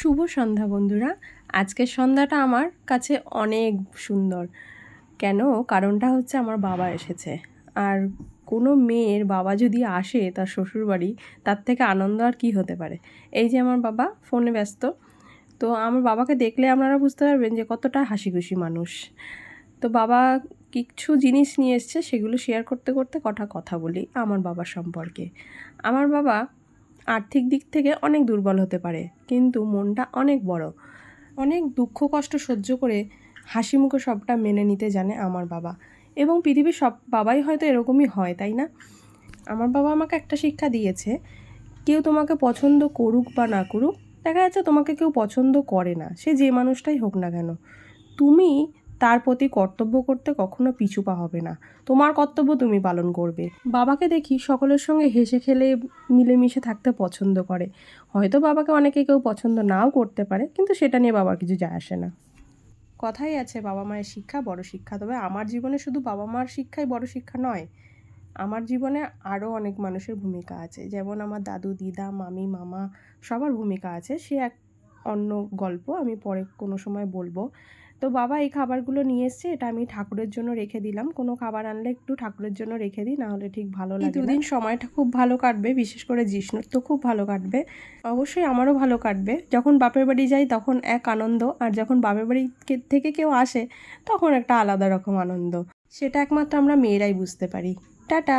শুভ সন্ধ্যা বন্ধুরা। আজকের সন্ধ্যাটা আমার কাছে অনেক সুন্দর। কেন? কারণটা হচ্ছে আমার বাবা এসেছে। আর কোনো মেয়ের বাবা যদি আসে তার শ্বশুরবাড়ি, তার থেকে আনন্দ আর কী হতে পারে। এই যে আমার বাবা ফোনে ব্যস্ত, তো আমার বাবাকে দেখলে আপনারা বুঝতে পারবেন যে কতটা হাসি খুশি মানুষ। তো বাবা কিছু জিনিস নিয়ে এসছে, সেগুলো শেয়ার করতে করতে কটা কথা বলি আমার বাবার সম্পর্কে। আমার বাবা আর্থিক দিক থেকে অনেক দুর্বল হতে পারে, কিন্তু মনটা অনেক বড়। অনেক দুঃখ কষ্ট সহ্য করে হাসি মুখে সবটা মেনে নিতে জানে আমার বাবা। এবং পৃথিবীর সব বাবাই হয়তো এরকমই হয়, তাই না? আমার বাবা আমাকে একটা শিক্ষা দিয়েছে, কেউ তোমাকে পছন্দ করুক বা না করুক, দেখা যাচ্ছে তোমাকে কেউ পছন্দ করে না, সে যে মানুষটাই হোক না কেন, তুমি তার প্রতি কর্তব্য করতে কখনো পিছু পা হবে না। তোমার কর্তব্য তুমি পালন করবে। বাবাকে দেখি সকলের সঙ্গে হেসে খেলে মিলেমিশে থাকতে পছন্দ করে। হয়তো বাবাকে অনেকে কেউ পছন্দ নাও করতে পারে, কিন্তু সেটা নিয়ে বাবার কিছু যায় আসে না। কথাই আছে, বাবা মায়ের শিক্ষা বড় শিক্ষা। তবে আমার জীবনে শুধু বাবা মার শিক্ষাই বড় শিক্ষা নয়, আমার জীবনে আরও অনেক মানুষের ভূমিকা আছে। যেমন আমার দাদু, দিদা, মামি, মামা, সবার ভূমিকা আছে। সে এক অন্য গল্প, আমি পরে কোনো সময় বলবো। তো বাবা এই খাবারগুলো নিয়ে এসছে, এটা আমি ঠাকুরের জন্য রেখে দিলাম। কোনো খাবার আনলে একটু ঠাকুরের জন্য রেখে দিই, নাহলে ঠিক ভালো লাগে না। এই দুদিন সময়টা খুব ভালো কাটবে, বিশেষ করে জিষ্ণুর তো খুব ভালো কাটবে, অবশ্যই আমারও ভালো কাটবে। যখন বাপের বাড়ি যাই তখন এক আনন্দ, আর যখন বাপের বাড়ি থেকে কেউ আসে তখন একটা আলাদা রকম আনন্দ। সেটা একমাত্র আমরা মেয়েরাই বুঝতে পারি। টাটা।